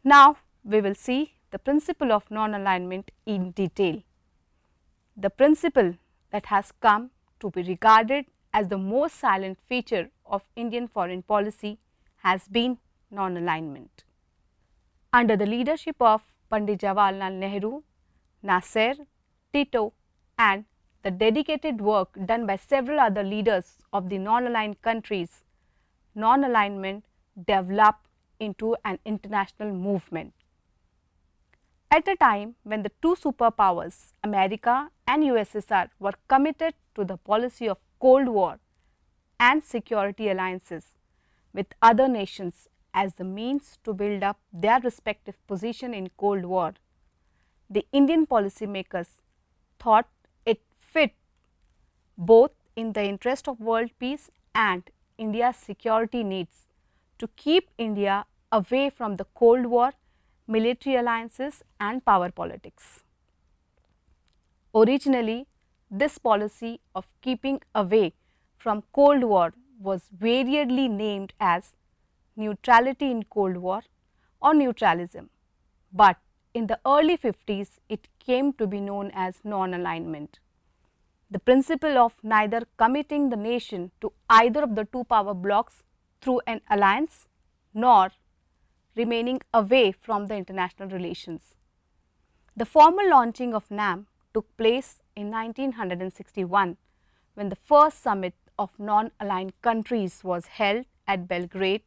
Now, we will see the principle of non-alignment in detail. The principle that has come to be regarded as the most silent feature of Indian foreign policy has been non-alignment. Under the leadership of Pandit Jawaharlal Nehru, Nasser, Tito and the dedicated work done by several other leaders of the non-aligned countries, non-alignment developed into an international movement. At a time when the two superpowers, America and USSR, were committed to the policy of Cold War and security alliances with other nations as the means to build up their respective position in Cold War, the Indian policymakers thought it fit, both in the interest of world peace and India's security needs, to keep India away from the Cold War, military alliances and power politics. Originally, this policy of keeping away from Cold War was variously named as neutrality in Cold War or neutralism, but in the early 50s it came to be known as non-alignment. The principle of neither committing the nation to either of the two power blocs through an alliance nor remaining away from the international relations. The formal launching of NAM took place in 1961 when the first summit of non-aligned countries was held at Belgrade,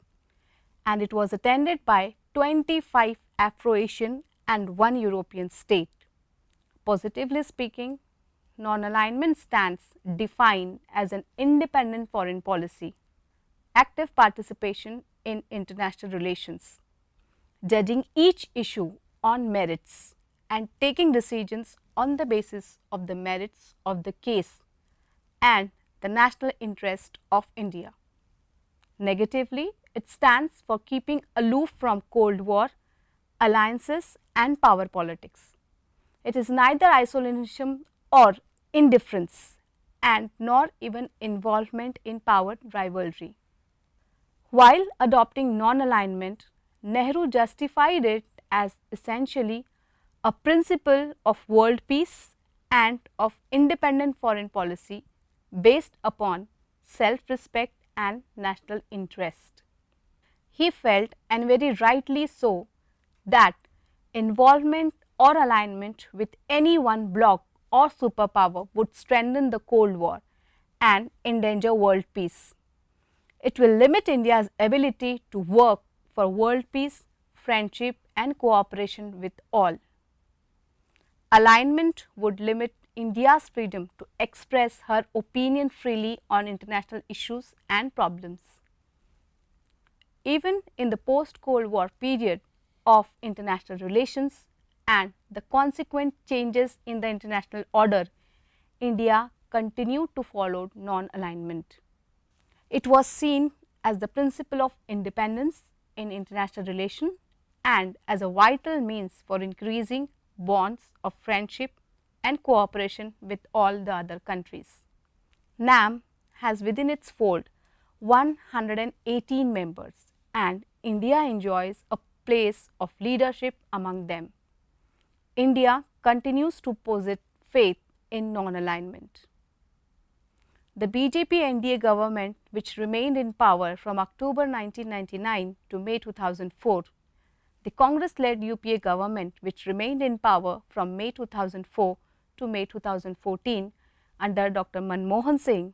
and it was attended by 25 Afro-Asian and 1 European state. Positively speaking, non-alignment stands defined as an independent foreign policy, active participation in international relations, judging each issue on merits and taking decisions on the basis of the merits of the case and the national interest of India. Negatively, it stands for keeping aloof from Cold War, alliances and power politics. It is neither isolation or indifference and nor even involvement in power rivalry. While adopting non-alignment, Nehru justified it as essentially a principle of world peace and of independent foreign policy based upon self-respect and national interest. He felt, and very rightly so, that involvement or alignment with any one bloc or superpower would strengthen the Cold War and endanger world peace. It will limit India's ability to work for world peace, friendship and cooperation with all. Alignment would limit India's freedom to express her opinion freely on international issues and problems. Even in the post-Cold War period of international relations and the consequent changes in the international order, India continued to follow non-alignment. It was seen as the principle of independence in international relations and as a vital means for increasing bonds of friendship and cooperation with all the other countries. NAM has within its fold 118 members and India enjoys a place of leadership among them. India continues to posit faith in non-alignment. The BJP NDA government, which remained in power from October 1999 to May 2004, the Congress-led UPA government, which remained in power from May 2004 to May 2014 under Dr. Manmohan Singh,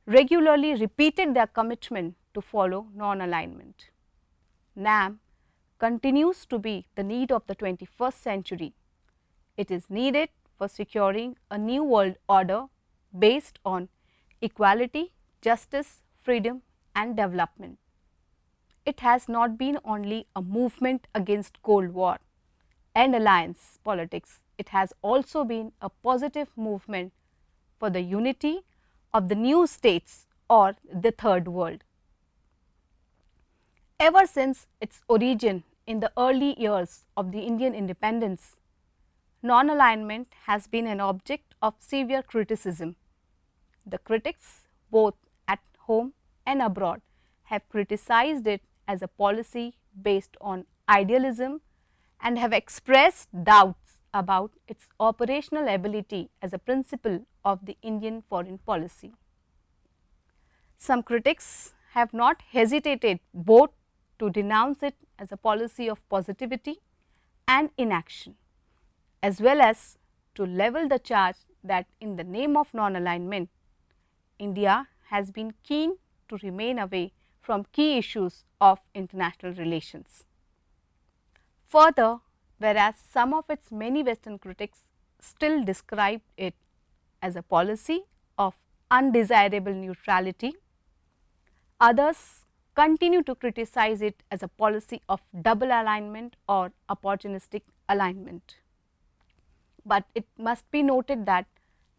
regularly repeated their commitment to follow non-alignment. NAM continues to be the need of the 21st century. It is needed for securing a new world order based on equality, justice, freedom and development. It has not been only a movement against Cold War and alliance politics, it has also been a positive movement for the unity of the new states or the third world. Ever since its origin in the early years of the Indian independence, non-alignment has been an object of severe criticism. The critics, both at home and abroad, have criticized it as a policy based on idealism and have expressed doubts about its operational ability as a principle of the Indian foreign policy. Some critics have not hesitated both to denounce it as a policy of positivity and inaction, as well as to level the charge that in the name of non-alignment, India has been keen to remain away from key issues of international relations. Further, whereas some of its many Western critics still describe it as a policy of undesirable neutrality, others continue to criticize it as a policy of double alignment or opportunistic alignment. But it must be noted that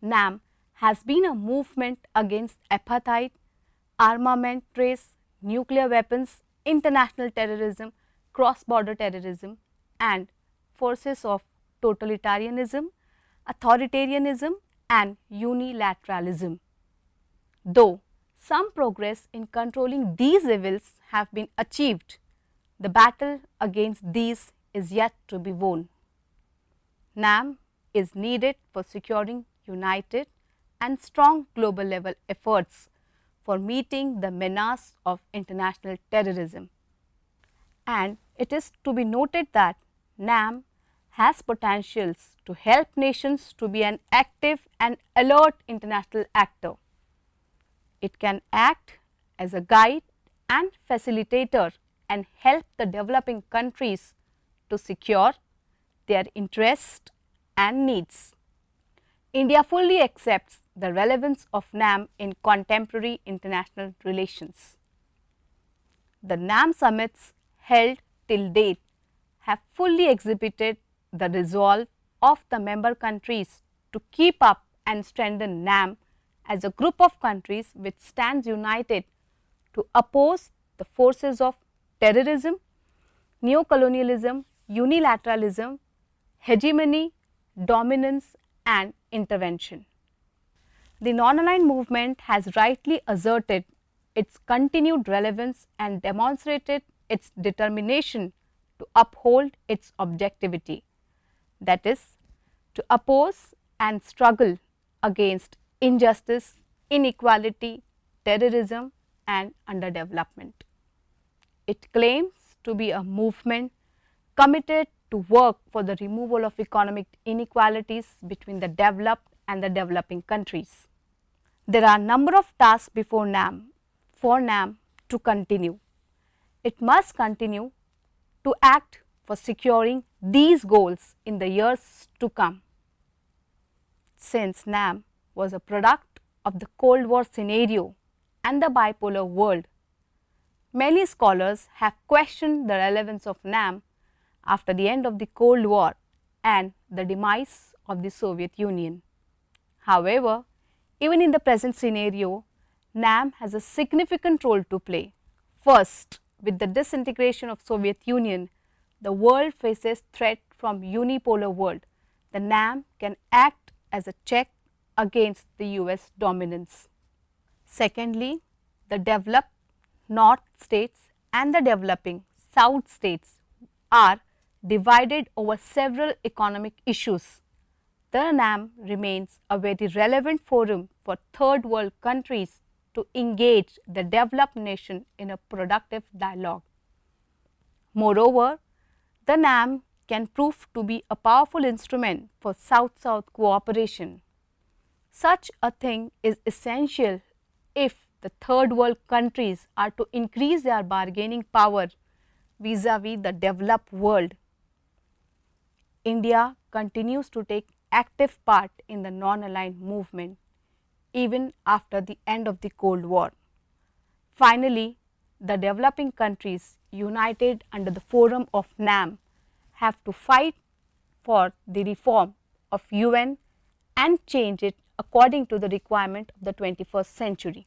NAM has been a movement against apartheid, armament race, nuclear weapons, international terrorism, cross-border terrorism and forces of totalitarianism, authoritarianism and unilateralism. Though some progress in controlling these evils have been achieved, the battle against these is yet to be won. NAM is needed for securing united and strong global level efforts for meeting the menace of international terrorism. And it is to be noted that NAM has potentials to help nations to be an active and alert international actor. It can act as a guide and facilitator and help the developing countries to secure their interests and needs. India fully accepts the relevance of NAM in contemporary international relations. The NAM summits held till date have fully exhibited the resolve of the member countries to keep up and strengthen NAM as a group of countries which stands united to oppose the forces of terrorism, neocolonialism, unilateralism, hegemony, dominance and intervention. The non-aligned movement has rightly asserted its continued relevance and demonstrated its determination to uphold its objectivity, that is, to oppose and struggle against injustice, inequality, terrorism and underdevelopment. It claims to be a movement committed to work for the removal of economic inequalities between the developed and the developing countries. There are a number of tasks before NAM for NAM to continue. It must continue to act for securing these goals in the years to come. Since NAM was a product of the Cold War scenario and the bipolar world, many scholars have questioned the relevance of NAM after the end of the Cold War and the demise of the Soviet Union. However, even in the present scenario, NAM has a significant role to play. First, with the disintegration of Soviet Union, the world faces threat from unipolar world. The NAM can act as a check against the US dominance. Secondly, the developed North states and the developing South states are divided over several economic issues. The NAM remains a very relevant forum for third world countries to engage the developed nation in a productive dialogue. Moreover, the NAM can prove to be a powerful instrument for South-South cooperation. Such a thing is essential if the third world countries are to increase their bargaining power vis-a-vis the developed world. India continues to take active part in the non-aligned movement even after the end of the Cold War. Finally, the developing countries united under the forum of NAM have to fight for the reform of UN and change it according to the requirement of the 21st century.